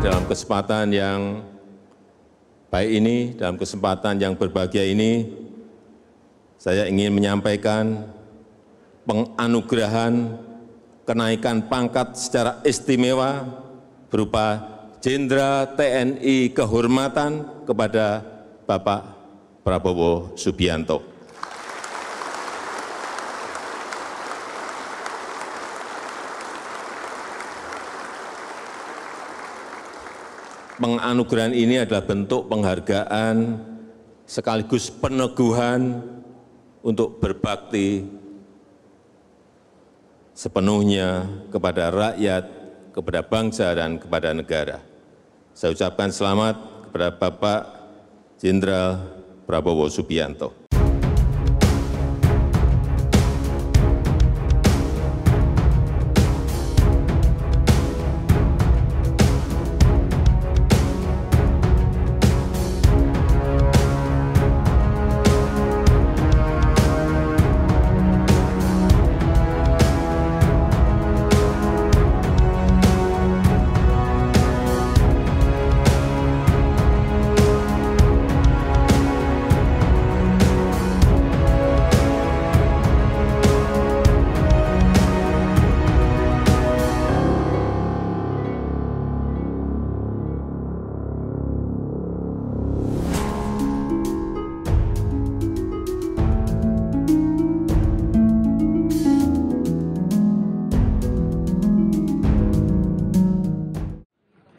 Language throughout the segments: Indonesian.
dalam kesempatan yang baik ini, dalam kesempatan yang berbahagia ini, saya ingin menyampaikan penganugerahan kenaikan pangkat secara istimewa berupa Jenderal TNI Kehormatan kepada Bapak Prabowo Subianto. Penganugerahan ini adalah bentuk penghargaan sekaligus peneguhan untuk berbakti sepenuhnya kepada rakyat, kepada bangsa, dan kepada negara. Saya ucapkan selamat kepada Bapak Jenderal Prabowo Subianto.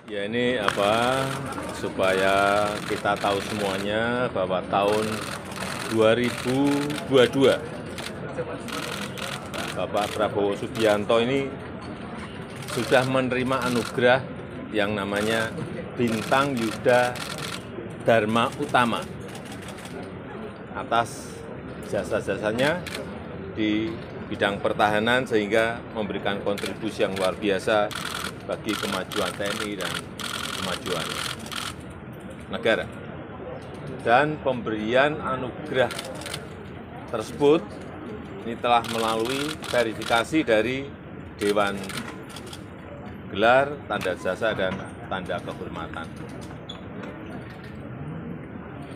Ya, ini supaya kita tahu semuanya bahwa tahun 2022 Bapak Prabowo Subianto ini sudah menerima anugerah yang namanya Bintang Yuda Dharma Utama atas jasa-jasanya di bidang pertahanan sehingga memberikan kontribusi yang luar biasa bagi kemajuan TNI dan kemajuan negara. Dan pemberian anugerah tersebut ini telah melalui verifikasi dari Dewan Gelar, Tanda Jasa, dan Tanda Kehormatan.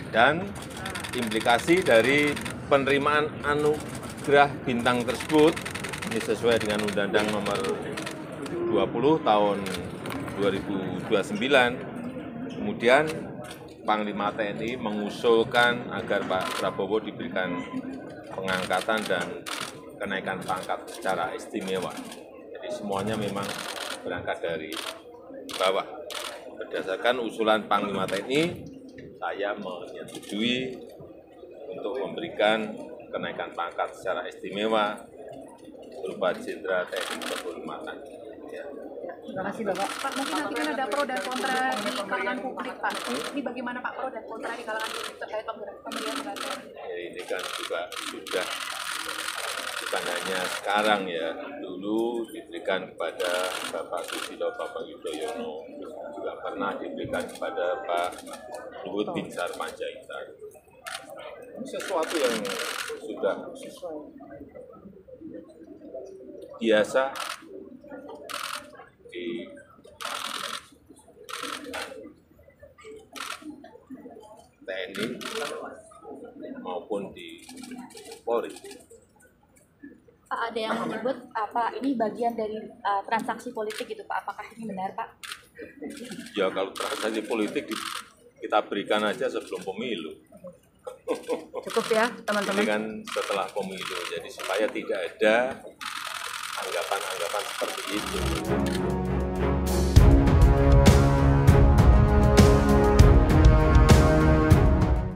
Dan implikasi dari penerimaan anugerah bintang tersebut ini sesuai dengan Undang-Undang Nomor 20 tahun 2029, kemudian Panglima TNI mengusulkan agar Pak Prabowo diberikan pengangkatan dan kenaikan pangkat secara istimewa. Jadi semuanya memang berangkat dari bawah. Berdasarkan usulan Panglima TNI, saya menyetujui untuk memberikan kenaikan pangkat secara istimewa berupa Jenderal TNI Kehormatan. Terima kasih Bapak. Pak, mungkin nanti kan ada pro dan kontra di kalangan publik Pak. Ini bagaimana Pak pro dan kontra di kalangan publik terkait pemberian penghargaan? Ya, ini kan juga sudah bukan hanya sekarang ya, dulu diberikan kepada Bapak Susilo Bambang Yudhoyono, juga pernah diberikan kepada Pak Luhut Binsar Panjaitan. Ini sesuatu yang sudah biasa di TNI maupun di Polri. Pak, ada yang menyebut ini bagian dari transaksi politik gitu Pak, apakah ini benar Pak? Ya kalau transaksi politik kita berikan aja sebelum pemilu. Cukup ya teman-teman. Ini kan setelah pemilu, jadi supaya tidak ada anggapan-anggapan seperti itu.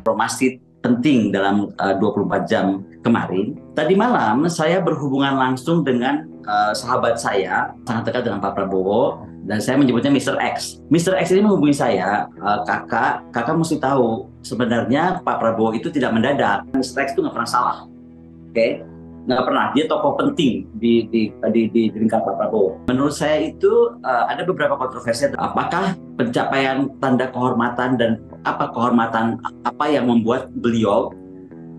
Informasi penting dalam 24 jam kemarin. Tadi malam saya berhubungan langsung dengan sahabat saya, sangat dekat dengan Pak Prabowo, dan saya menyebutnya Mr. X. Mr. X ini menghubungi saya, kakak mesti tahu, sebenarnya Pak Prabowo itu tidak mendadak. Mr. X itu nggak pernah salah, oke? Nggak pernah, dia tokoh penting di lingkar Pak Prabowo. Menurut saya itu ada beberapa kontroversi. Apakah pencapaian tanda kehormatan dan kehormatan apa yang membuat beliau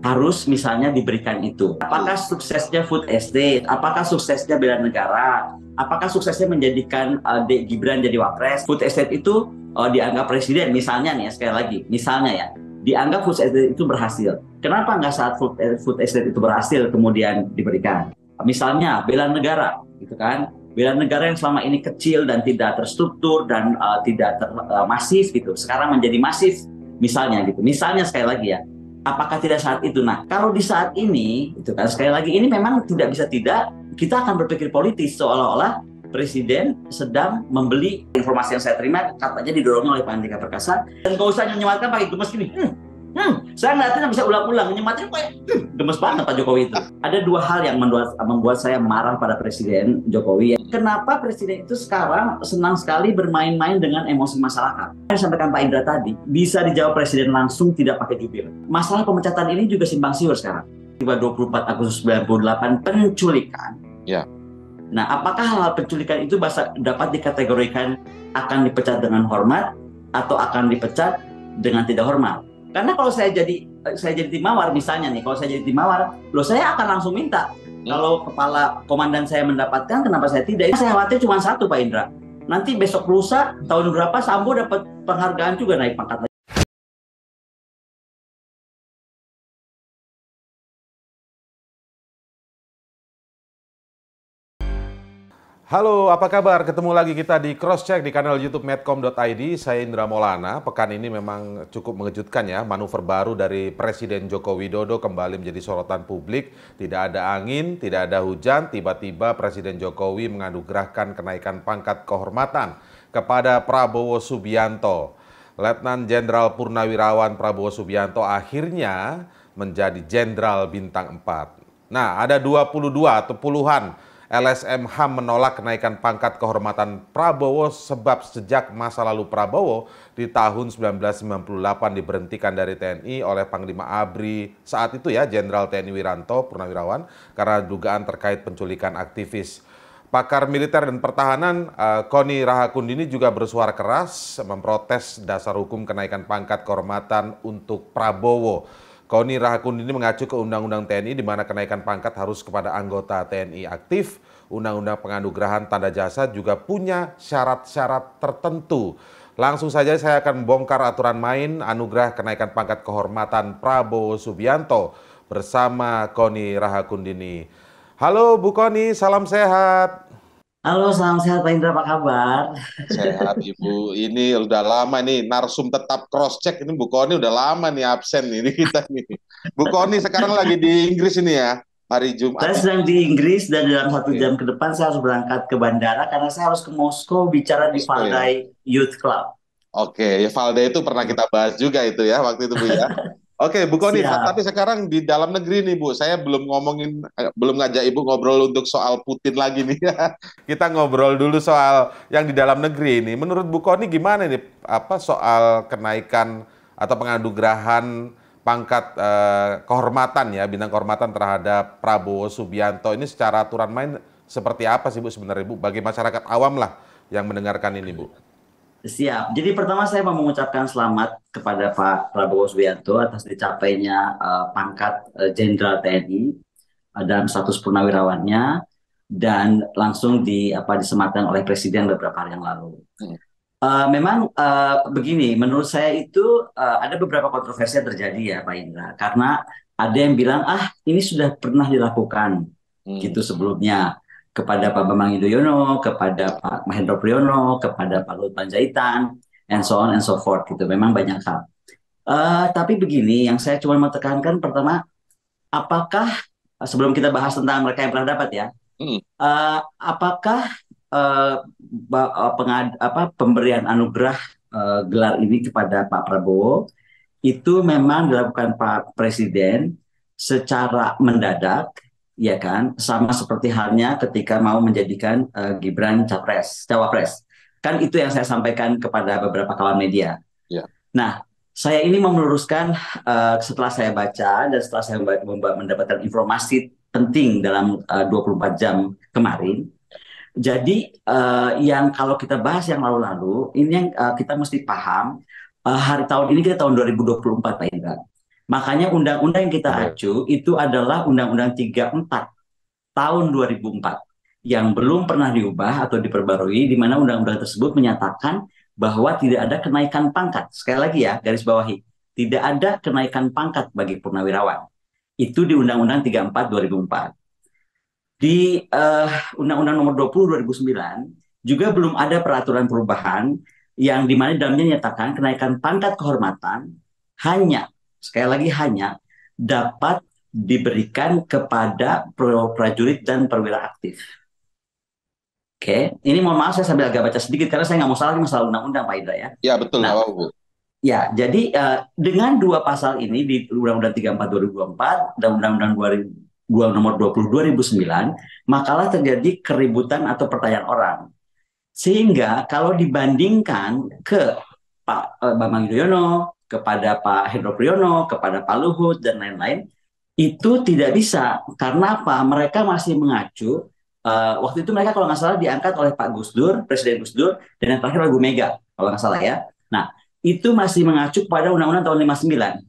harus misalnya diberikan itu? Apakah suksesnya food estate? Apakah suksesnya bela negara? apakah suksesnya menjadikan Dek Gibran jadi wapres? Food estate itu dianggap presiden, misalnya nih ya, sekali lagi, misalnya ya, dianggap food estate itu berhasil. Kenapa nggak saat food estate itu berhasil kemudian diberikan? Misalnya bela negara, gitu kan? Bela negara yang selama ini kecil dan tidak terstruktur dan tidak masif gitu, sekarang menjadi masif, misalnya gitu. Misalnya sekali lagi ya, apakah tidak saat itu? Nah, kalau di saat ini, itu kan sekali lagi ini memang tidak bisa tidak, kita akan berpikir politis seolah-olah Presiden sedang membeli. Informasi yang saya terima katanya didorongnya oleh Pak Andika Perkasa, dan nggak usah menyematkan pakai gemes gini. Saya ngeliatnya bisa ulang-ulang, menyematnya kayak gemes banget Pak Jokowi itu. Ada dua hal yang membuat saya marah pada Presiden Jokowi. Kenapa Presiden itu sekarang senang sekali bermain-main dengan emosi masyarakat? Saya sampaikan Pak Indra tadi, bisa dijawab Presiden langsung tidak pakai jubir. Masalah pemecatan ini juga simpang siur sekarang. Tiba 24 Agustus 98 penculikan. Ya. Nah, apakah hal penculikan itu dapat dikategorikan akan dipecat dengan hormat atau akan dipecat dengan tidak hormat? Karena kalau saya jadi tim mawar misalnya nih, kalau saya jadi tim mawar, saya akan langsung minta. Kalau kepala komandan saya mendapatkan, kenapa saya tidak? Saya khawatir cuma satu Pak Indra. Nanti besok lusa tahun berapa Sambo dapat penghargaan juga naik pangkat. Halo, apa kabar? Ketemu lagi kita di Crosscheck di kanal YouTube Medcom.id. Saya Indra Maulana. Pekan ini memang cukup mengejutkan ya. Manuver baru dari Presiden Joko Widodo kembali menjadi sorotan publik. Tidak ada angin, tidak ada hujan. Tiba-tiba Presiden Jokowi menganugerahkan kenaikan pangkat kehormatan kepada Prabowo Subianto. Letnan Jenderal Purnawirawan Prabowo Subianto akhirnya menjadi Jenderal Bintang 4. Nah, ada 22 atau puluhan LSM HAM menolak kenaikan pangkat kehormatan Prabowo sebab sejak masa lalu Prabowo di tahun 1998 diberhentikan dari TNI oleh Panglima ABRI saat itu ya, Jenderal TNI Wiranto Purnawirawan, karena dugaan terkait penculikan aktivis. Pakar militer dan pertahanan Koni Rahakundini juga bersuara keras memprotes dasar hukum kenaikan pangkat kehormatan untuk Prabowo. Koni Rahakundini mengacu ke Undang-Undang TNI di mana kenaikan pangkat harus kepada anggota TNI aktif. Undang-Undang penganugerahan tanda jasa juga punya syarat-syarat tertentu. Langsung saja saya akan bongkar aturan main anugerah kenaikan pangkat kehormatan Prabowo Subianto bersama Koni Rahakundini. Halo Bu Koni, salam sehat. Halo, salam sehat Pak Indra, apa kabar? Sehat Ibu, ini udah lama nih narsum tetap Crosscheck ini Bu Koni udah lama nih absen ini kita nih. Bu Koni sekarang lagi di Inggris ini ya, hari Jumat. Saya sedang di Inggris dan dalam 1 jam ke depan saya harus berangkat ke bandara karena saya harus ke Moskow bicara di Valdai Youth Club. Oke, ya Valdai itu pernah kita bahas juga itu ya waktu itu Bu ya. Oke, Bu Koni, tapi sekarang di dalam negeri nih Bu, saya belum ngajak Ibu ngobrol untuk soal Putin lagi nih. Kita ngobrol dulu soal yang di dalam negeri ini. Menurut Bu Koni gimana nih soal kenaikan atau penganugerahan pangkat kehormatan ya, bintang kehormatan terhadap Prabowo Subianto ini secara aturan main seperti apa sih Bu sebenarnya Bu, bagi masyarakat awam lah yang mendengarkan ini Bu? Siap. Jadi pertama saya mau mengucapkan selamat kepada Pak Prabowo Subianto atas dicapainya pangkat Jenderal TNI dalam status purnawirawannya dan langsung disematkan oleh Presiden beberapa hari yang lalu. Memang begini, menurut saya itu ada beberapa kontroversi yang terjadi ya Pak Indra, karena ada yang bilang ini sudah pernah dilakukan gitu sebelumnya, kepada Pak Bambang Yudhoyono, kepada Pak Mahendra Priyono, kepada Pak Luhut Panjaitan, and so on and so forth gitu. Memang banyak hal. Tapi begini, yang saya cuma mau tekankan pertama, apakah sebelum kita bahas tentang mereka yang pernah dapat ya, apakah pemberian anugerah gelar ini kepada Pak Prabowo itu memang dilakukan Pak Presiden secara mendadak, ya kan, sama seperti halnya ketika mau menjadikan Gibran cawapres. Kan itu yang saya sampaikan kepada beberapa kawan media. Ya. Nah, saya ini mau meluruskan setelah saya baca dan setelah saya mendapatkan informasi penting dalam 24 jam kemarin. Jadi yang kalau kita bahas yang lalu-lalu, ini yang kita mesti paham, hari tahun ini kita tahun 2024 Pak Indra. Makanya undang-undang yang kita acu itu adalah Undang-Undang 34 tahun 2004. yang belum pernah diubah atau diperbarui, di mana undang-undang tersebut menyatakan bahwa tidak ada kenaikan pangkat. Sekali lagi ya, garis bawahi, tidak ada kenaikan pangkat bagi purnawirawan. Itu di Undang-Undang 34 2004. Di Undang-Undang Nomor 20 2009 juga belum ada peraturan perubahan yang di mana dalamnya nyatakan kenaikan pangkat kehormatan hanya, sekali lagi hanya, dapat diberikan kepada prajurit dan perwira aktif. Oke, ini mohon maaf saya sambil agak baca sedikit karena saya nggak mau salah ini masalah undang-undang Pak Indra ya. Ya betul, nggak Nah, apa-apa, Bu. ya, jadi dengan dua pasal ini di Undang-Undang 34 2024 dan Undang-Undang Nomor 20 2009, makalah terjadi keributan atau pertanyaan orang. Sehingga kalau dibandingkan ke Pak Bambang Yudhoyono, kepada Pak Hendro Priyono, kepada Pak Luhut, dan lain-lain, itu tidak bisa. Karena apa? Mereka masih mengacu, waktu itu mereka kalau nggak salah diangkat oleh Pak Gus Dur, Presiden Gus Dur, dan yang terakhir oleh Bu Mega, kalau nggak salah ya. Nah, itu masih mengacu pada Undang-Undang tahun 59.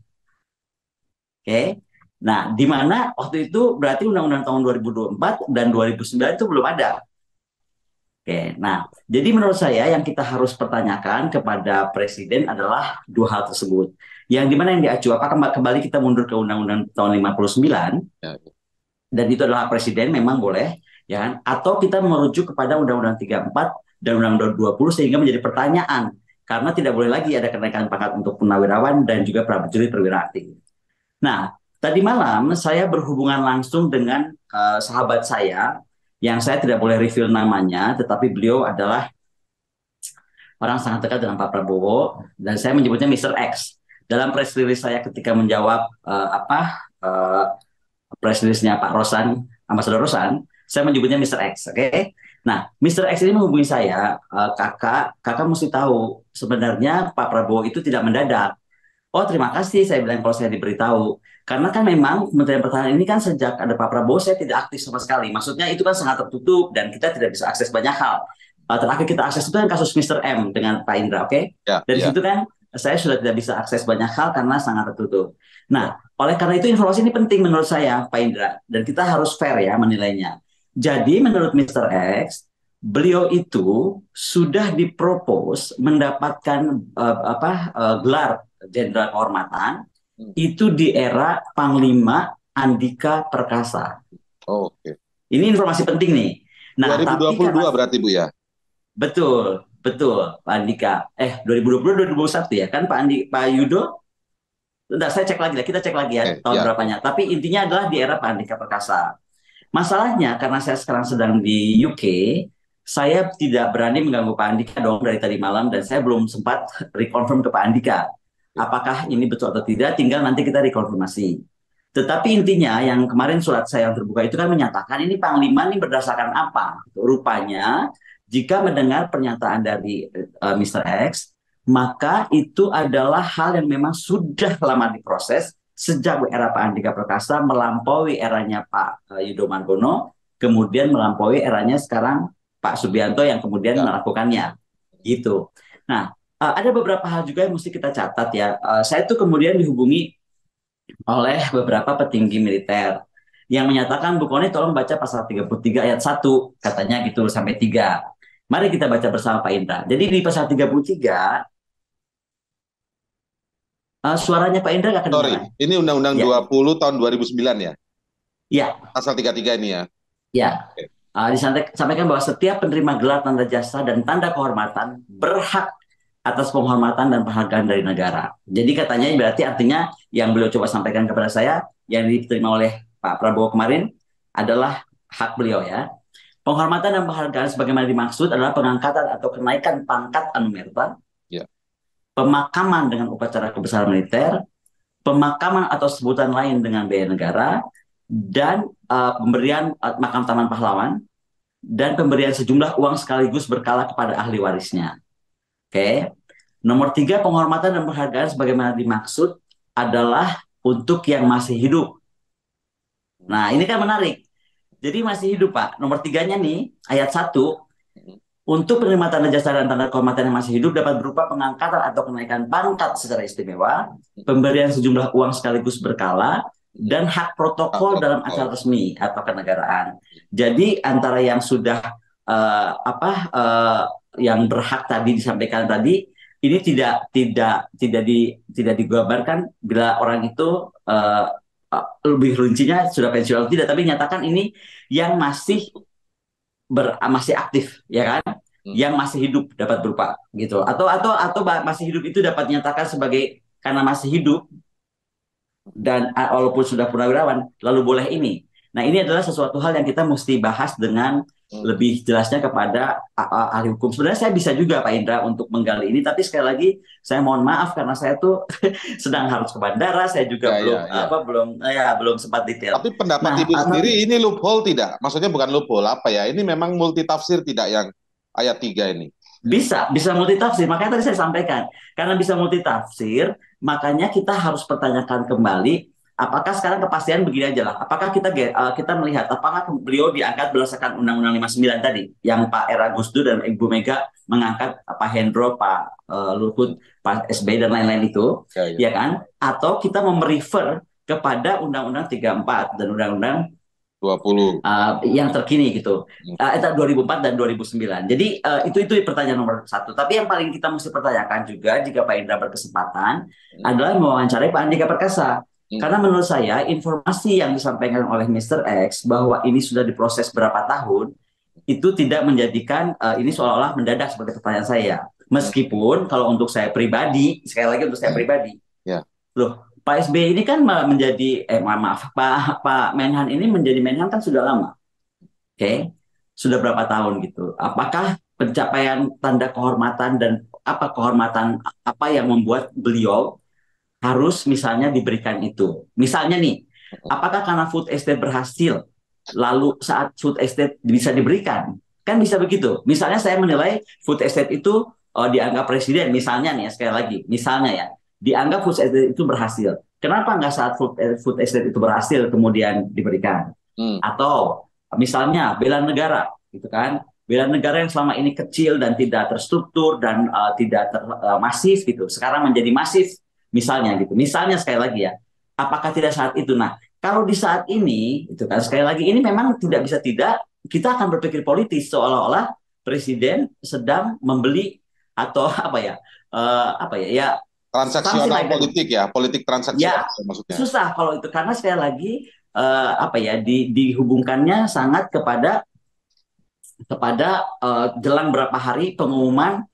Oke. Nah, di mana waktu itu berarti Undang-Undang tahun 2024 dan 2009 itu belum ada. Oke, nah, jadi menurut saya yang kita harus pertanyakan kepada Presiden adalah dua hal tersebut. Yang dimana yang diacu, apakah kembali kita mundur ke Undang-Undang tahun 59, Ya. dan itu adalah Presiden memang boleh, ya kan? Atau kita merujuk kepada Undang-Undang 34 dan Undang-Undang 20 sehingga menjadi pertanyaan. Karena tidak boleh lagi ada kenaikan pangkat untuk purnawirawan dan juga prajurit perwira aktif. Nah, tadi malam saya berhubungan langsung dengan sahabat saya yang saya tidak boleh reveal namanya, tetapi beliau adalah orang sangat dekat dengan Pak Prabowo dan saya menyebutnya Mr. X. Dalam press release saya ketika menjawab press release-nya Pak Rosan, Ambasador Rosan, saya menyebutnya Mr. X, oke? Nah, Mr. X ini menghubungi saya, kakak mesti tahu sebenarnya Pak Prabowo itu tidak mendadak. Oh, terima kasih, saya bilang kalau saya diberitahu. Karena kan memang Kementerian Pertahanan ini kan sejak ada Pak Prabowo saya tidak aktif sama sekali. Maksudnya itu kan sangat tertutup dan kita tidak bisa akses banyak hal. Terakhir kita akses itu kan kasus Mr. M dengan Pak Indra, oke? Ya, Dari ya. situ kan saya sudah tidak bisa akses banyak hal karena sangat tertutup. Nah, oleh karena itu informasi ini penting menurut saya, Pak Indra. Dan kita harus fair ya menilainya. Jadi menurut Mr. X, beliau itu sudah dipropos mendapatkan gelar Jenderal Kehormatan itu di era Panglima Andika Perkasa. Oh, oke. Ini informasi penting nih. Nah, 2022 karena, berarti, Bu, ya? betul Pak Andika. 2020 2021 ya kan Pak Yudo. Enggak, saya cek lagi lah. Kita cek lagi ya tahun berapanya. Tapi intinya adalah di era Pak Andika Perkasa. Masalahnya karena saya sekarang sedang di UK, saya tidak berani mengganggu Pak Andika dong dari tadi malam dan saya belum sempat reconfirm ke Pak Andika. Apakah ini betul atau tidak, tinggal nanti kita rekonfirmasi. Tetapi intinya yang kemarin surat saya yang terbuka itu kan menyatakan ini Panglima ini berdasarkan apa? Rupanya jika mendengar pernyataan dari Mr. X, maka itu adalah hal yang memang sudah lama diproses sejak era Pak Andika Perkasa melampaui eranya Pak Yudho Margono, kemudian melampaui eranya sekarang Pak Subianto yang kemudian melakukannya. Gitu. Nah, ada beberapa hal juga yang mesti kita catat ya. Saya tuh kemudian dihubungi oleh beberapa petinggi militer yang menyatakan, Bu Koni tolong baca pasal 33 ayat 1, katanya gitu sampai 3. Mari kita baca bersama Pak Indra. Jadi di pasal 33, suaranya Pak Indra nggak kedengaran. Sorry, ini Undang-Undang 20 tahun 2009 ya? Ya. Pasal 33 ini ya? Ya. Disampaikan bahwa setiap penerima gelar tanda jasa dan tanda kehormatan berhak atas penghormatan dan penghargaan dari negara. Jadi katanya berarti artinya yang beliau coba sampaikan kepada saya, yang diterima oleh Pak Prabowo kemarin adalah hak beliau ya. Penghormatan dan penghargaan sebagaimana dimaksud adalah pengangkatan atau kenaikan pangkat anumerta, pemakaman dengan upacara kebesaran militer, pemakaman atau sebutan lain dengan biaya negara, dan pemberian makam taman pahlawan, dan pemberian sejumlah uang sekaligus berkala kepada ahli warisnya. Oke. Nomor 3, penghormatan dan penghargaan sebagaimana dimaksud adalah untuk yang masih hidup. Nah, ini kan menarik. Jadi masih hidup, Pak. Nomor 3-nya nih, ayat 1, untuk penerima tanda jasa dan tanda kehormatan yang masih hidup dapat berupa pengangkatan atau kenaikan pangkat secara istimewa, pemberian sejumlah uang sekaligus berkala, dan hak protokol Hak dalam protokol. acara resmi atau kenegaraan. Jadi antara yang sudah yang berhak tadi disampaikan tadi ini tidak digambarkan bila orang itu lebih rincinya sudah pensiun atau tidak, tapi nyatakan ini yang masih aktif, ya kan? Yang masih hidup dapat berupa gitu, atau masih hidup itu dapat dinyatakan sebagai karena masih hidup dan walaupun sudah purnawirawan lalu boleh ini. Nah, ini adalah sesuatu hal yang kita mesti bahas dengan lebih jelasnya kepada ahli hukum. Sebenarnya saya bisa juga Pak Indra untuk menggali ini, tapi sekali lagi saya mohon maaf karena saya tuh sedang harus ke bandara, saya juga belum sempat detail. Tapi pendapat Ibu sendiri ini loophole tidak? Maksudnya bukan loophole apa ya? Ini memang multitafsir tidak yang ayat 3 ini? Bisa multitafsir. Makanya tadi saya sampaikan, karena bisa multitafsir, makanya kita harus pertanyakan kembali. Apakah sekarang kepastian begini aja lah? Apakah kita melihat apakah beliau diangkat berdasarkan Undang-Undang 59 tadi, yang Pak Era Gusdur dan Ibu Mega mengangkat Pak Hendro, Pak Luhut, Pak SBY dan lain-lain itu, ya kan? Atau kita merefer kepada Undang-Undang 34 dan Undang-Undang 20 yang terkini gitu, 2004 dan 2009. Jadi itu pertanyaan nomor satu. Tapi yang paling kita mesti pertanyakan juga jika Pak Indra berkesempatan adalah mewawancarai Pak Andika Perkasa. Karena menurut saya informasi yang disampaikan oleh Mr. X bahwa ini sudah diproses berapa tahun itu tidak menjadikan ini seolah-olah mendadak sebagai pertanyaan saya. Meskipun kalau untuk saya pribadi, sekali lagi untuk saya pribadi, loh, Pak SBY ini kan menjadi Pak Menhan ini menjadi Menhan kan sudah lama, sudah berapa tahun gitu. Apakah pencapaian tanda kehormatan dan kehormatan apa yang membuat beliau harus misalnya diberikan itu? Misalnya nih, apakah karena food estate berhasil, lalu saat food estate bisa diberikan? Kan bisa begitu. Misalnya saya menilai food estate itu dianggap presiden, misalnya nih, sekali lagi, misalnya ya, dianggap food estate itu berhasil. Kenapa nggak saat food estate itu berhasil kemudian diberikan? Atau misalnya bela negara, gitu kan? Bela negara yang selama ini kecil dan tidak terstruktur dan tidak masif gitu, sekarang menjadi masif. Misalnya gitu, misalnya sekali lagi ya, apakah tidak saat itu? Nah, kalau di saat ini, itu kan sekali lagi ini memang tidak bisa tidak, kita akan berpikir politis seolah-olah presiden sedang membeli atau transaksional politik ya, politik transaksional maksudnya. Susah kalau itu karena sekali lagi dihubungkannya sangat kepada jelang berapa hari pengumuman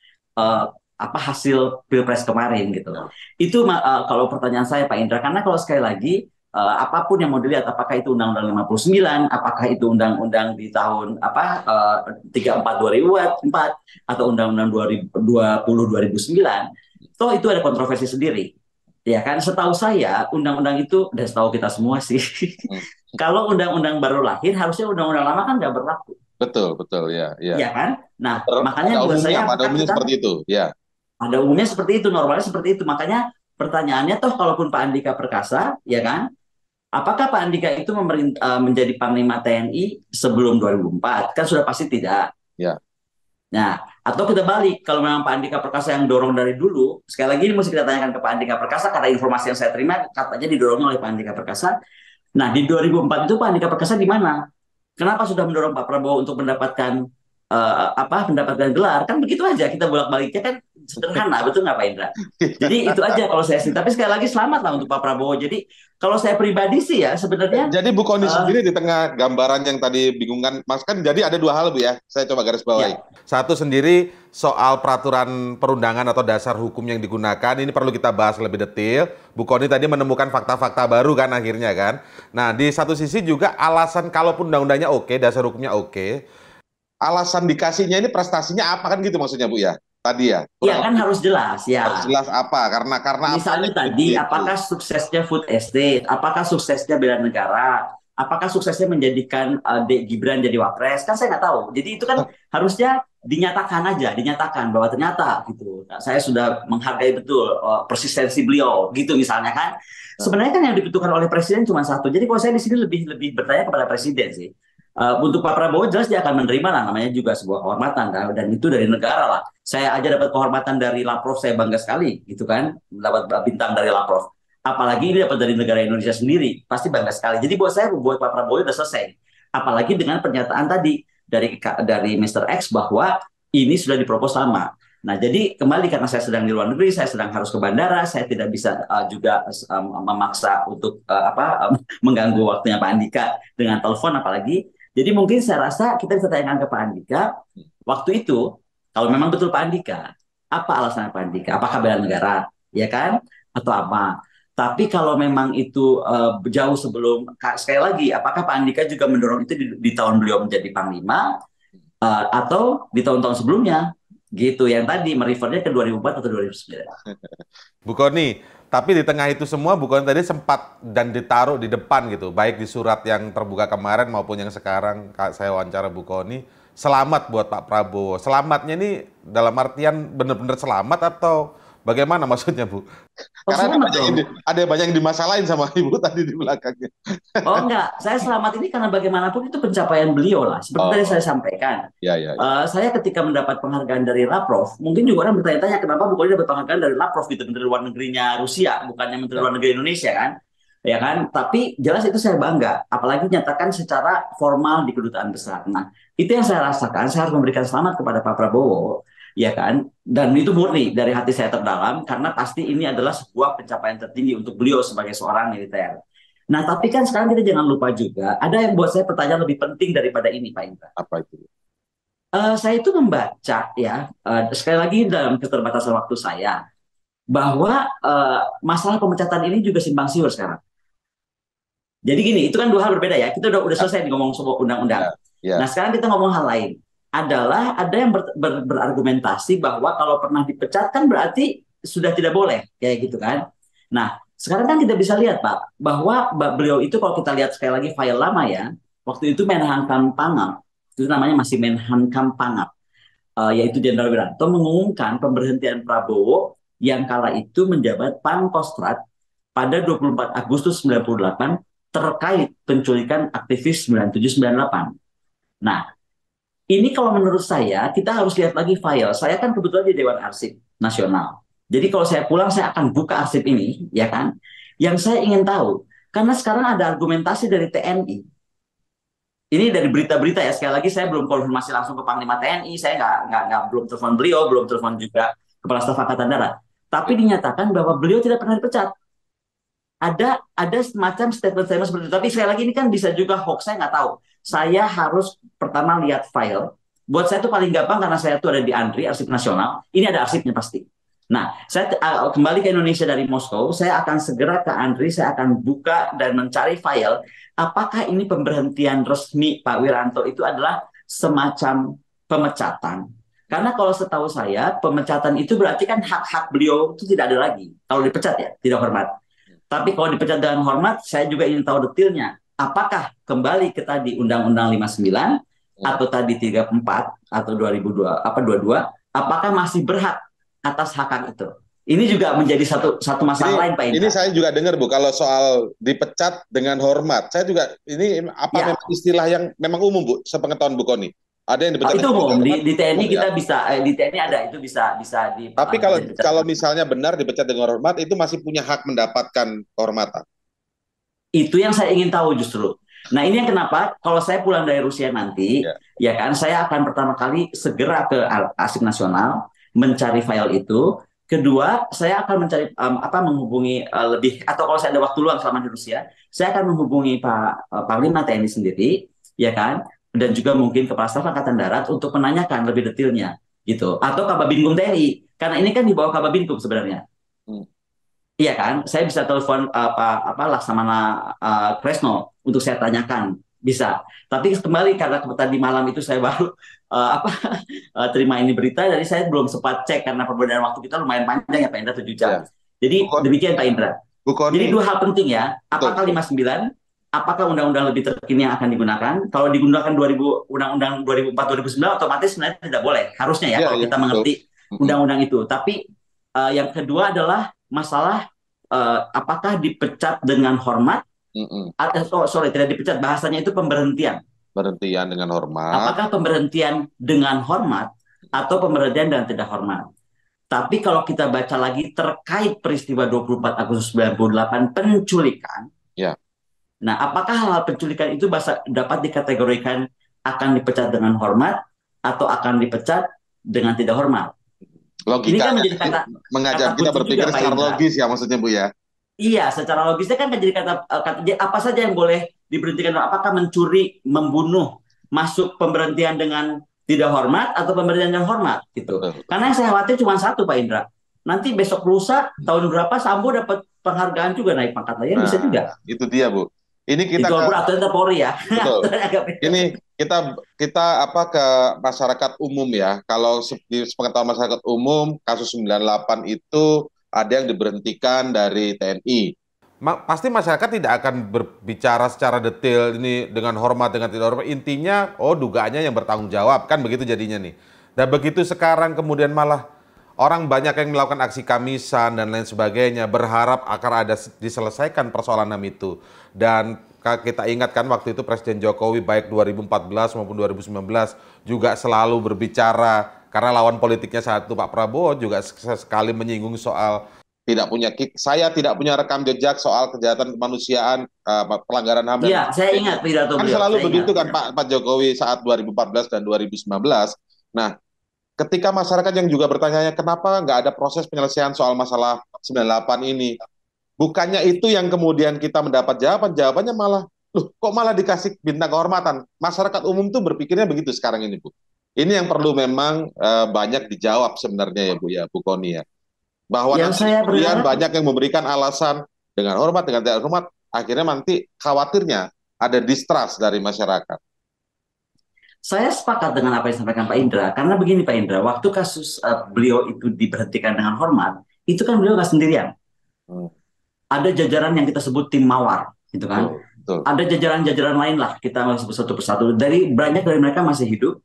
hasil Pilpres kemarin gitu. Itu kalau pertanyaan saya Pak Indra, karena kalau sekali lagi apapun yang mau dilihat, apakah itu Undang-Undang 59, apakah itu Undang-Undang di tahun 34 2004 atau Undang-Undang 2020 2009, toh itu ada kontroversi sendiri. Ya kan, setahu saya Undang-Undang itu, dan setahu kita semua sih, kalau Undang-Undang baru lahir harusnya Undang-Undang lama kan nggak berlaku. Betul ya. Ya kan? Nah, makanya pada menurut saya pada umumnya seperti itu, ya. Pada umumnya seperti itu, normalnya seperti itu. Makanya pertanyaannya toh kalaupun Pak Andika Perkasa, ya kan? Apakah Pak Andika itu menjadi Panglima TNI sebelum 2004? Kan sudah pasti tidak. Ya. Nah, atau kita balik, kalau memang Pak Andika Perkasa yang dorong dari dulu, sekali lagi ini mesti kita tanyakan ke Pak Andika Perkasa, karena informasi yang saya terima katanya didorong oleh Pak Andika Perkasa. Nah, di 2004 itu Pak Andika Perkasa di mana? Kenapa sudah mendorong Pak Prabowo untuk mendapatkan gelar? Kan begitu aja, kita bolak-baliknya kan sederhana, betul nggak Pak Indra? Jadi itu aja kalau saya sih. Tapi sekali lagi selamat lah untuk Pak Prabowo. Jadi kalau saya pribadi sih ya sebenarnya. Jadi Bu Koni sendiri di tengah gambaran yang tadi bingungkan, Mas, kan jadi ada dua hal Bu ya. Saya coba garis bawahi. Ya. Satu sendiri soal peraturan perundangan atau dasar hukum yang digunakan, ini perlu kita bahas lebih detail. Bu Koni tadi menemukan fakta-fakta baru kan akhirnya kan. Nah di satu sisi juga alasan kalaupun undang-undangnya oke, dasar hukumnya oke. Alasan dikasihnya ini prestasinya apa kan gitu maksudnya Bu ya? Tadi ya. Iya kan harus jelas ya. Harus jelas apa? Karena misalnya apa tadi apakah suksesnya food estate, apakah suksesnya bela negara, apakah suksesnya menjadikan Gibran jadi wapres, kan saya nggak tahu. Jadi itu kan harusnya dinyatakan bahwa ternyata gitu. Nah, saya sudah menghargai betul persistensi beliau gitu misalnya kan. Sebenarnya kan yang dibutuhkan oleh presiden cuma satu. Jadi kalau saya di sini lebih bertanya kepada presiden sih. Untuk Pak Prabowo jelas dia akan menerima lah, namanya juga sebuah kehormatan kan, dan itu dari negara lah. Saya aja dapat kehormatan dari Lavrov, saya bangga sekali gitu kan, dapat bintang dari Lavrov. Apalagi ini dapat dari negara Indonesia sendiri, pasti bangga sekali. Jadi buat saya, buat Pak Prabowo udah selesai. Apalagi dengan pernyataan tadi dari Mr. X bahwa ini sudah dipropos lama. Nah, jadi kembali karena saya sedang di luar negeri, saya sedang harus ke bandara, saya tidak bisa juga memaksa untuk mengganggu waktunya Pak Andika dengan telepon apalagi. Jadi mungkin saya rasa kita bisa tanyakan ke Pak Andika waktu itu, kalau memang betul Pak Andika, apa alasannya Pak Andika? Apakah bela negara, ya kan? Atau apa? Tapi kalau memang itu jauh sebelum, sekali lagi, apakah Pak Andika juga mendorong itu di tahun beliau menjadi Panglima atau di tahun-tahun sebelumnya? Gitu, yang tadi merefernya ke 2004 atau 2009. Bu Kony, tapi di tengah itu semua Bu Kony tadi sempat dan ditaruh di depan gitu, baik di surat yang terbuka kemarin maupun yang sekarang saya wawancara Bu Kony, selamat buat Pak Prabowo. Selamatnya ini dalam artian benar-benar selamat atau bagaimana maksudnya Bu? Karena ada banyak yang dimasalahin sama Ibu tadi di belakangnya. Oh enggak, saya selamat ini karena bagaimanapun itu pencapaian beliau lah. Seperti tadi saya sampaikan. Ya, ya. Saya ketika mendapat penghargaan dari Lavrov, mungkin juga orang bertanya-tanya kenapa Bu Kony dapat penghargaan dari Lavrov gitu, Menteri Luar Negerinya Rusia, bukannya Menteri Luar Negeri Indonesia kan? Ya kan? Tapi jelas itu saya bangga, apalagi nyatakan secara formal di kedutaan besar. Nah, itu yang saya rasakan, saya harus memberikan selamat kepada Pak Prabowo. Ya kan, dan itu murni dari hati saya terdalam karena pasti ini adalah sebuah pencapaian tertinggi untuk beliau sebagai seorang militer. Nah, tapi kan sekarang kita jangan lupa juga ada yang buat saya pertanyaan lebih penting daripada ini, Pak Indra. Apa itu? Saya itu membaca ya, sekali lagi dalam keterbatasan waktu saya, bahwa masalah pemecatan ini juga simpang siur sekarang. Jadi gini, itu kan dua hal berbeda ya. Kita udah selesai ngomong soal undang-undang. Ya. Nah, sekarang kita ngomong hal lain. Adalah ada yang berargumentasi bahwa kalau pernah dipecat kan berarti sudah tidak boleh kayak gitu kan. Nah, sekarang kan kita bisa lihat Pak bahwa beliau itu kalau kita lihat sekali lagi file lama ya, waktu itu Menhankam Pangap, itu namanya masih Menhankam Pangap, yaitu Jenderal Wiranto mengumumkan pemberhentian Prabowo yang kala itu menjabat Pangkostrat pada 24 Agustus 98 terkait penculikan aktivis 9798. Nah, ini kalau menurut saya, kita harus lihat lagi file. Saya kan kebetulan di Dewan Arsip Nasional. Jadi kalau saya pulang, saya akan buka arsip ini, ya kan? Yang saya ingin tahu, karena sekarang ada argumentasi dari TNI. Ini dari berita-berita ya, sekali lagi saya belum konfirmasi langsung ke Panglima TNI, saya belum telepon beliau, belum telepon juga Kepala Staf Angkatan Darat. Tapi dinyatakan bahwa beliau tidak pernah dipecat. Ada semacam statement seperti itu. Tapi sekali lagi ini kan bisa juga hoax, saya nggak tahu. Saya harus pertama lihat file. Buat saya itu paling gampang karena saya itu ada di ANDRI, Arsip Nasional. Ini ada arsipnya pasti. Nah, saya kembali ke Indonesia dari Moskow, saya akan segera ke ANDRI, saya akan buka dan mencari file. Apakah ini pemberhentian resmi Pak Wiranto itu adalah semacam pemecatan? Karena kalau setahu saya, pemecatan itu berarti kan hak-hak beliau itu tidak ada lagi. Kalau dipecat ya, tidak hormat. Tapi kalau dipecat dengan hormat, saya juga ingin tahu detailnya. Apakah kembali ke tadi Undang-Undang 59 atau tadi 34 atau 22, apakah masih berhak atas hak itu? Ini juga menjadi satu masalah lain, Pak Indra. Ini saya juga dengar Bu, kalau soal dipecat dengan hormat, saya juga ini apa memang istilah yang memang umum Bu, sepengetahuan Bu Kony. Ada yang dipecat. Itu umum di TNI kita bisa di TNI ada itu bisa di. Tapi kalau misalnya benar dipecat dengan hormat, itu masih punya hak mendapatkan kehormatan. Itu yang saya ingin tahu justru. Nah, ini yang kenapa kalau saya pulang dari Rusia nanti, ya kan, saya akan pertama kali segera ke Arsip Nasional mencari file itu. Kedua, saya akan mencari menghubungi lebih, atau kalau saya ada waktu luang selama di Rusia, saya akan menghubungi Pak Panglima TNI sendiri, ya kan, dan juga mungkin Kepala Staf Angkatan Darat untuk menanyakan lebih detailnya, gitu. Atau Kababinkum TNI, karena ini kan di bawah Kababinkum sebenarnya. Iya kan, saya bisa telepon Laksamana Kresno untuk saya tanyakan, bisa. Tapi kembali karena tadi malam itu saya baru terima ini berita, jadi saya belum sempat cek karena perbedaan waktu kita lumayan panjang ya Pak Indra, 7 jam. Ya. Jadi demikian Pak Indra. Jadi dua hal penting ya, apakah 59, apakah undang-undang lebih terkini yang akan digunakan? Kalau digunakan Undang-Undang 2004-2009 otomatis sebenarnya tidak boleh, harusnya ya kalau kita mengerti undang-undang itu. Tapi yang kedua adalah masalah apakah dipecat dengan hormat tidak dipecat, bahasanya itu pemberhentian dengan hormat. Apakah pemberhentian dengan hormat atau pemberhentian dan tidak hormat? Tapi kalau kita baca lagi terkait peristiwa 24 Agustus 98 penculikan, Ya. nah apakah hal-hal penculikan itu dapat dikategorikan akan dipecat dengan hormat atau akan dipecat dengan tidak hormat? Ini kan Logikanya menjadi mengajak kata kita kunci berpikir juga, Pak secara Indra. logis ya maksudnya Bu ya. Iya, secara logisnya kan jadi apa saja yang boleh diberhentikan, apakah mencuri, membunuh, masuk pemberhentian dengan tidak hormat atau pemberhentian dengan hormat gitu. Betul. Karena yang saya khawatir cuma satu, Pak Indra. Nanti besok lusa tahun berapa Sambo dapat penghargaan juga naik pangkat lagi, bisa juga. Itu dia Bu. Ini kita Itu walaupun aturan Polri ya. betul. Ini kita ke masyarakat umum ya. Kalau di sepengetahuan masyarakat umum kasus 98 itu ada yang diberhentikan dari TNI. Pasti masyarakat tidak akan berbicara secara detail ini dengan hormat, dengan tidak hormat. Intinya, dugaannya yang bertanggung jawab, kan begitu jadinya nih. Dan begitu sekarang kemudian malah orang banyak yang melakukan aksi kamisan dan lain sebagainya, berharap akan ada diselesaikan persoalan HAM itu. Dan kita ingatkan waktu itu Presiden Jokowi baik 2014 maupun 2019 juga selalu berbicara, karena lawan politiknya saat itu Pak Prabowo juga sekali menyinggung soal saya tidak punya rekam jejak soal kejahatan kemanusiaan, pelanggaran HAM. Iya, saya ingat pidato kan beliau. selalu begitu kan Pak Jokowi saat 2014 dan 2019. Nah, ketika masyarakat yang juga bertanya kenapa nggak ada proses penyelesaian soal masalah 98 ini, bukannya itu yang kemudian kita mendapat jawabannya malah, kok malah dikasih bintang kehormatan. Masyarakat umum tuh berpikirnya begitu sekarang ini Bu. Ini yang perlu memang banyak dijawab sebenarnya ya Bu Kony ya. Bahwa nanti kemudian banyak yang memberikan alasan dengan hormat, dengan tidak hormat, akhirnya nanti khawatirnya ada distrust dari masyarakat. Saya sepakat dengan apa yang disampaikan Pak Indra, karena begini Pak Indra, waktu kasus beliau itu diberhentikan dengan hormat, itu kan beliau nggak sendirian. Ada jajaran yang kita sebut tim mawar, gitu kan. Betul. Ada jajaran-jajaran lain lah, kita nggak sebut satu persatu. Banyak dari mereka masih hidup,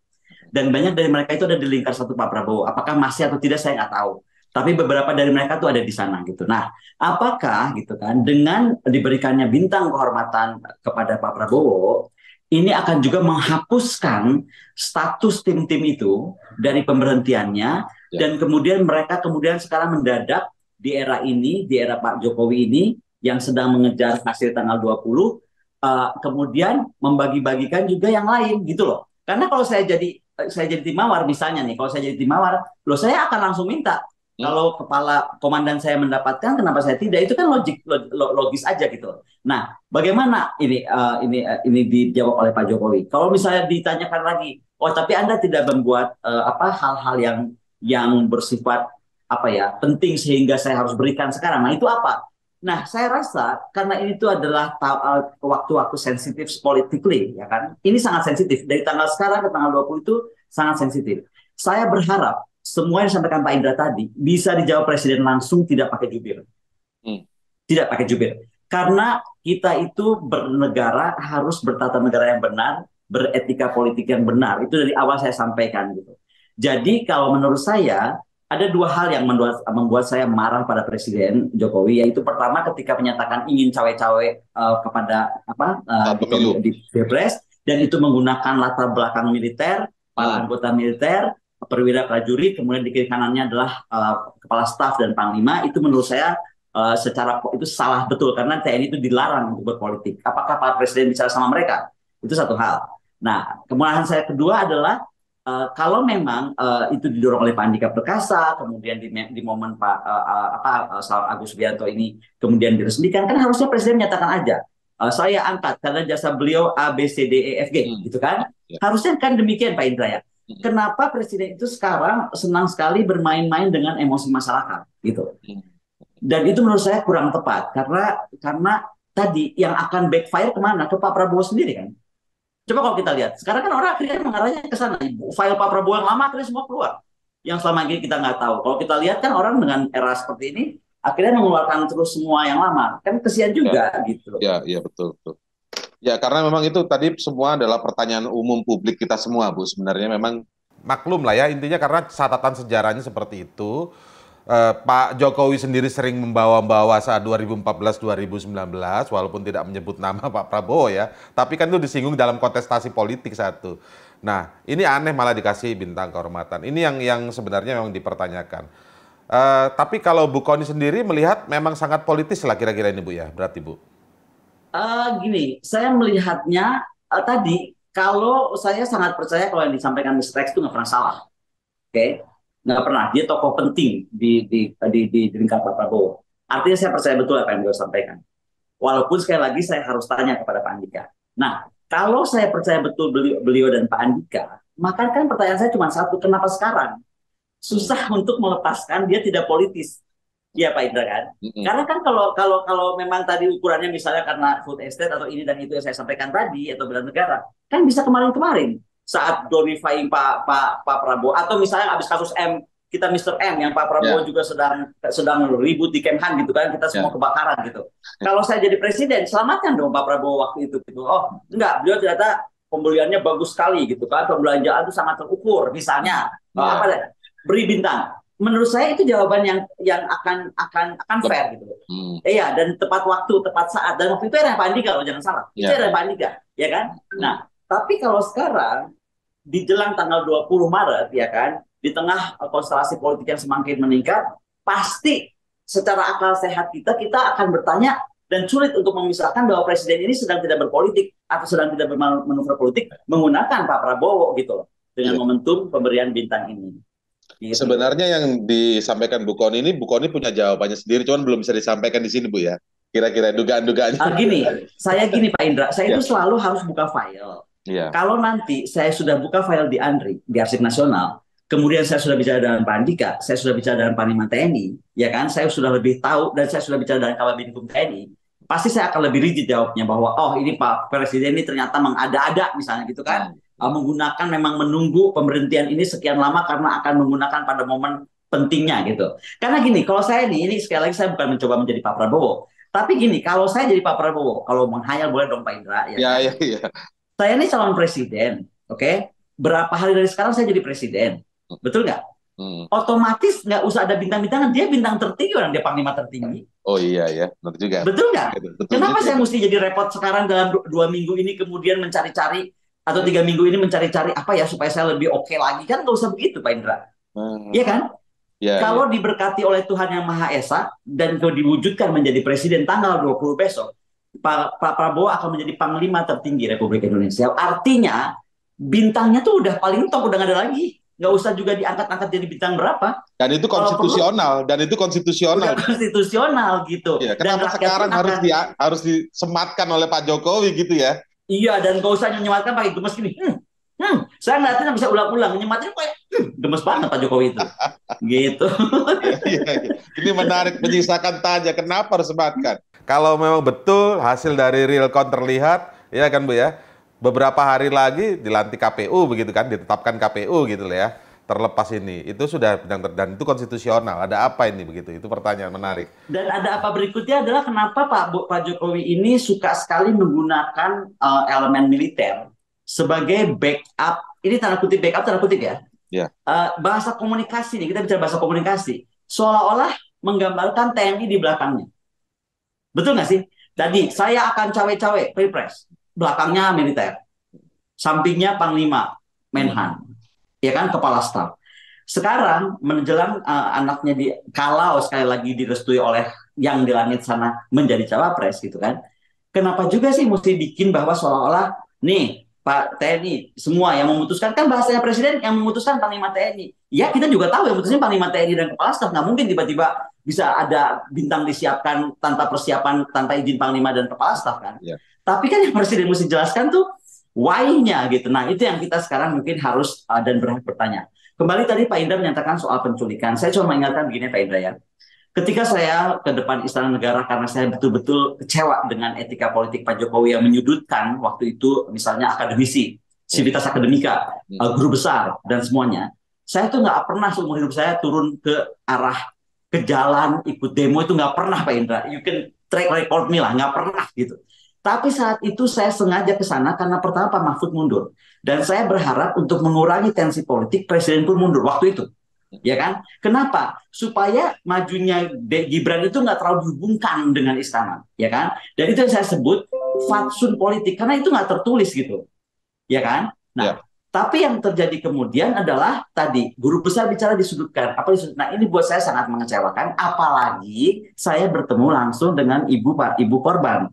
dan banyak dari mereka itu ada di lingkar satu Pak Prabowo. Apakah masih atau tidak saya nggak tahu. Tapi beberapa dari mereka tuh ada di sana gitu. Nah, apakah gitu kan dengan diberikannya bintang kehormatan kepada Pak Prabowo, ini akan juga menghapuskan status tim-tim itu dari pemberhentiannya, dan kemudian mereka sekarang mendadak di era ini, di era Pak Jokowi ini yang sedang mengejar hasil tanggal 20, kemudian membagi-bagikan juga yang lain gitu loh. Karena kalau saya jadi tim mawar misalnya nih, kalau saya jadi tim mawar, saya akan langsung minta. Kalau kepala komandan saya mendapatkan, kenapa saya tidak? Itu kan logis aja gitu. Nah, bagaimana ini dijawab oleh Pak Jokowi? Kalau misalnya ditanyakan lagi, tapi Anda tidak membuat hal-hal yang bersifat penting sehingga saya harus berikan sekarang. Nah, itu apa? Nah, saya rasa karena ini adalah waktu-waktu sensitif politically, ya kan? Ini sangat sensitif. Dari tanggal sekarang ke tanggal 20 itu sangat sensitif. Saya berharap semua yang disampaikan Pak Indra tadi bisa dijawab Presiden langsung, tidak pakai jubir. Tidak pakai jubir. Karena kita itu bernegara harus bertata negara yang benar, beretika politik yang benar. Itu dari awal saya sampaikan gitu. Jadi kalau menurut saya ada dua hal yang membuat saya marah pada Presiden Jokowi, yaitu pertama ketika menyatakan ingin cawe-cawe kepada di Pilpres, dan itu menggunakan latar belakang militer, para anggota militer, perwira prajurit, kemudian di kiri kanannya adalah kepala staf dan panglima. Itu menurut saya secara itu salah betul, karena TNI itu dilarang untuk berpolitik. Apakah Pak Presiden bicara sama mereka? Itu satu hal. Nah, kemudian saya kedua adalah kalau memang itu didorong oleh Pak Andika Perkasa, kemudian di momen Pak Agus Subianto ini kemudian diresmikan, kan harusnya Presiden menyatakan aja, saya angkat karena jasa beliau A, B, C, D, E, F, G, gitu kan? Harusnya kan demikian Pak Indra ya. Kenapa Presiden itu sekarang senang sekali bermain-main dengan emosi masyarakat, gitu? Dan itu menurut saya kurang tepat, karena tadi yang akan backfire kemana? Ke Pak Prabowo sendiri kan? Coba kalau kita lihat, sekarang kan orang akhirnya mengarahnya ke sana. File Pak Prabowo yang lama akhirnya semua keluar. Yang selama ini kita nggak tahu. Kalau kita lihat kan orang dengan era seperti ini, akhirnya mengeluarkan terus semua yang lama. Kan kesian juga gitu. Ya, betul. Ya, karena memang itu tadi semua adalah pertanyaan umum publik kita semua, Bu. Sebenarnya memang maklum lah ya, intinya karena catatan sejarahnya seperti itu. Pak Jokowi sendiri sering membawa-bawa saat 2014-2019, walaupun tidak menyebut nama Pak Prabowo ya, tapi kan itu disinggung dalam kontestasi politik saat itu. Nah, ini aneh malah dikasih bintang kehormatan. Ini yang sebenarnya memang dipertanyakan. Tapi kalau Bu Kony sendiri melihat memang sangat politis lah kira-kira ini Bu ya, berarti Bu. Gini, saya melihatnya tadi, kalau saya sangat percaya kalau yang disampaikan Mr. Rex itu nggak pernah salah. Oke, nggak pernah. Dia tokoh penting di lingkar Pak Prabowo. Artinya saya percaya betul apa yang beliau sampaikan. Walaupun sekali lagi saya harus tanya kepada Pak Andika. Nah, kalau saya percaya betul beliau dan Pak Andika, maka kan pertanyaan saya cuma satu, kenapa sekarang? Susah untuk melepaskan dia tidak politis. Iya Pak Indra kan? Karena kan kalau memang tadi ukurannya misalnya karena food estate atau ini dan itu yang saya sampaikan tadi atau bela negara, kan bisa kemarin-kemarin saat glorifying Pak Prabowo atau misalnya habis kasus M kita Mr. M yang Pak Prabowo juga sedang ribut di Kemhan gitu kan, kita semua kebakaran gitu. Kalau saya jadi presiden, selamatkan dong Pak Prabowo waktu itu gitu. Oh enggak, beliau ternyata pembeliannya bagus sekali gitu kan, pembelanjaan itu sangat terukur misalnya. Beri bintang. Menurut saya itu jawaban yang akan fair gitu. Iya, dan tepat waktu, tepat saat. Dan waktu itu era Pak Andika loh, jangan salah. Itu era Pak Andika, ya kan? Nah, tapi kalau sekarang di jelang tanggal 20 Maret ya kan, di tengah konstelasi politik yang semakin meningkat, pasti secara akal sehat kita akan bertanya dan sulit untuk memisahkan bahwa presiden ini sedang tidak berpolitik atau sedang tidak bermanuver politik menggunakan Pak Prabowo gitu loh, dengan momentum pemberian bintang ini. Gitu. Sebenarnya yang disampaikan Bu Kony ini, Bu Kony punya jawabannya sendiri, cuman belum bisa disampaikan di sini Bu ya. Kira-kira dugaan-dugaannya. Gini Pak Indra, saya itu selalu harus buka file. Kalau nanti saya sudah buka file di ANDRI, di Arsip Nasional, kemudian saya sudah bicara dengan Pak Andika, saya sudah bicara dengan Panglima TNI, ya kan, saya sudah lebih tahu dan saya sudah bicara dengan Kababinkum TNI, pasti saya akan lebih rigid jawabnya bahwa oh ini Pak Presiden ini ternyata mengada-ada misalnya gitu kan. Menggunakan memang menunggu pemberhentian ini sekian lama karena akan menggunakan pada momen pentingnya gitu. Karena gini, kalau saya ini sekali lagi saya bukan mencoba menjadi Pak Prabowo, tapi gini, kalau saya jadi Pak Prabowo, kalau menghayal boleh dong Pak Indra. Ya. Saya ini calon presiden, oke? Berapa hari dari sekarang saya jadi presiden, betul nggak? Otomatis nggak usah ada bintang-bintangan, dia bintang tertinggi orang, dia panglima tertinggi. Oh iya ya, betul juga. Betul nggak? Kenapa saya mesti jadi repot sekarang dalam 2 minggu ini kemudian mencari-cari atau 3 minggu ini mencari-cari apa ya supaya saya lebih oke lagi, kan nggak usah begitu Pak Indra, iya kan? Kalau diberkati oleh Tuhan Yang Maha Esa dan kalau diwujudkan menjadi presiden tanggal 20 besok, Pak Prabowo akan menjadi panglima tertinggi Republik Indonesia. Artinya bintangnya tuh udah paling top, udah nggak ada lagi, nggak usah juga diangkat-angkat jadi bintang berapa. Dan itu konstitusional, Udah konstitusional gitu. Ya, kenapa dan sekarang harus disematkan oleh Pak Jokowi gitu ya? Iya, dan gak usah nyematkan pakai gemes gini. Saya ngeliatnya bisa ulang-ulang, nyematnya kayak gemes banget Pak Jokowi itu. Gitu. Ini menarik, menyisakan tanya, kenapa harus sematkan? Kalau memang betul hasil dari real count terlihat, ya kan Bu ya, beberapa hari lagi dilantik KPU begitu kan, ditetapkan KPU gitu lah ya. Terlepas ini, itu sudah dan itu konstitusional. Ada apa ini begitu? Itu pertanyaan menarik. Dan ada apa berikutnya adalah kenapa Pak Jokowi ini suka sekali menggunakan elemen militer sebagai backup. Ini tanda kutip backup, tanda kutip ya. Bahasa komunikasi nih, kita bicara bahasa komunikasi. Seolah-olah menggambarkan TNI di belakangnya. Betul nggak sih? Tadi saya akan cawe-cawe Pilpres, belakangnya militer, sampingnya Panglima Menhan. Ya kan, kepala staf. Sekarang menjelang anaknya kalau sekali lagi direstui oleh yang di langit sana menjadi cawapres gitu kan. Kenapa juga sih mesti bikin bahwa seolah-olah nih Pak TNI semua yang memutuskan, kan bahasanya presiden yang memutuskan Panglima TNI. Ya kita juga tahu yang memutuskan Panglima TNI dan kepala staf, nggak mungkin tiba-tiba bisa ada bintang disiapkan tanpa persiapan, tanpa izin Panglima dan kepala staf kan. Tapi kan yang presiden mesti jelaskan tuh why-nya gitu. Nah, itu yang kita sekarang mungkin harus dan berhak bertanya. Kembali tadi Pak Indra menyatakan soal penculikan. Saya cuma mengingatkan begini Pak Indra ya. Ketika saya ke depan Istana Negara karena saya betul-betul kecewa dengan etika politik Pak Jokowi yang menyudutkan waktu itu misalnya akademisi, sivitas akademika, guru besar dan semuanya. Saya tuh nggak pernah seumur hidup saya turun ke jalan ikut demo, itu nggak pernah Pak Indra. You can track record me lah, nggak pernah gitu. Tapi saat itu saya sengaja ke sana karena pertama Pak Mahfud mundur. Dan saya berharap untuk mengurangi tensi politik, Presiden pun mundur waktu itu. Ya kan? Kenapa? Supaya majunya Gibran itu nggak terlalu dihubungkan dengan istana. Ya kan? Dan itu yang saya sebut fatsun politik. Karena itu nggak tertulis gitu. Ya kan? Nah, Tapi yang terjadi kemudian adalah tadi guru besar bicara disudutkan. Apa disudutkan? Nah, ini buat saya sangat mengecewakan. Apalagi saya bertemu langsung dengan ibu korban.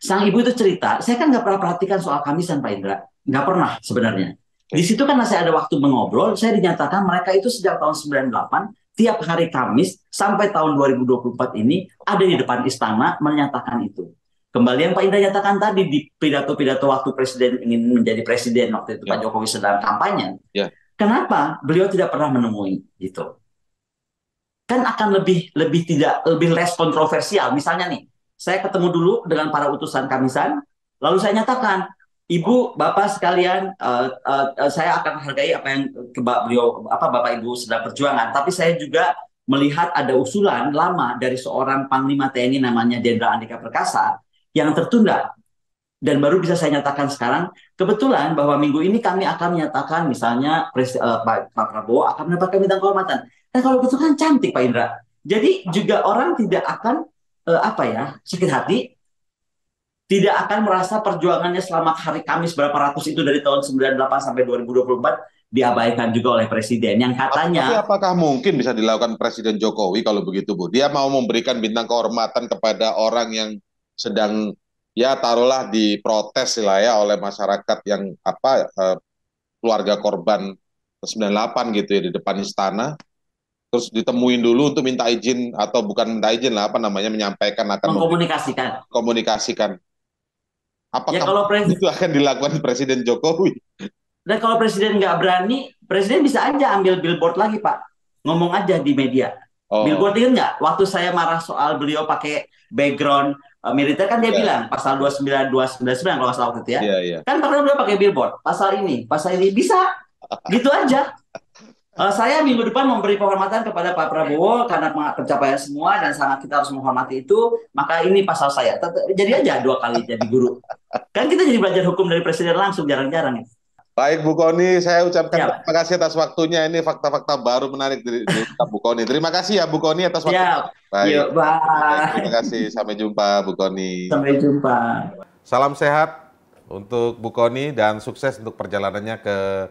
Sang ibu itu cerita, saya kan nggak pernah perhatikan soal Kamisan, Pak Indra. Nggak pernah sebenarnya. Di situ kan saya ada waktu mengobrol, saya dinyatakan mereka itu sejak tahun 98, tiap hari Kamis sampai tahun 2024 ini ada di depan istana menyatakan itu. Kembali yang Pak Indra nyatakan tadi di pidato-pidato waktu presiden ingin menjadi presiden waktu itu, Pak Jokowi sedang kampanye. Kenapa beliau tidak pernah menemui gitu? Kan akan lebih less kontroversial. Misalnya nih, saya ketemu dulu dengan para utusan Kamisan, lalu saya nyatakan, Ibu, Bapak sekalian, saya akan hargai apa yang Bapak Ibu sedang perjuangan, tapi saya juga melihat ada usulan lama dari seorang Panglima TNI namanya Jenderal Andika Perkasa yang tertunda. Dan baru bisa saya nyatakan sekarang, kebetulan bahwa minggu ini kami akan menyatakan misalnya Pak Prabowo akan mendapatkan bintang kehormatan. Dan kalau gitu kan cantik, Pak Indra. Jadi juga orang tidak akan sakit hati, tidak akan merasa perjuangannya selama hari Kamis berapa ratus itu dari tahun 98 sampai 2024 diabaikan juga oleh Presiden yang katanya. Tapi apakah mungkin bisa dilakukan Presiden Jokowi kalau begitu, Bu? Dia mau memberikan bintang kehormatan kepada orang yang sedang ya taruhlah diprotes lah ya oleh masyarakat yang keluarga korban 98 gitu ya di depan istana, terus ditemuin dulu untuk minta izin atau bukan minta izin lah menyampaikan komunikasikan. Apakah itu akan dilakukan Presiden Jokowi? Dan kalau Presiden nggak berani, Presiden bisa aja ambil billboard lagi, Pak, ngomong aja di media. Billboard itu nggak? Waktu saya marah soal beliau pakai background militer kan dia bilang pasal 29299 kalau nggak salah waktu itu ya. Kan pernah beliau pakai billboard, pasal ini bisa gitu aja. Saya minggu depan memberi penghormatan kepada Pak Prabowo karena pencapaian semua dan sangat kita harus menghormati itu, maka ini pasal saya. Jadi aja 2 kali jadi guru. Kan kita jadi belajar hukum dari Presiden langsung, jarang-jarang ya. Baik Bu Kony, saya ucapkan terima kasih atas waktunya. Ini fakta-fakta baru menarik dari Bu Kony. Terima kasih ya Bu Kony atas waktunya. Baik. Terima kasih. Sampai jumpa Bu Kony. Sampai jumpa. Salam sehat untuk Bu Kony dan sukses untuk perjalanannya ke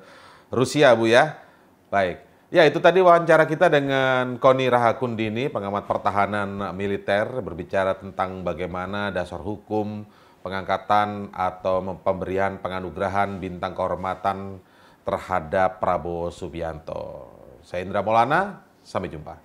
Rusia, Bu ya. Baik. Ya, itu tadi wawancara kita dengan Kony Rahakundini, pengamat pertahanan militer, berbicara tentang bagaimana dasar hukum pengangkatan atau pemberian penganugerahan bintang kehormatan terhadap Prabowo Subianto. Saya Indra Maulana, sampai jumpa.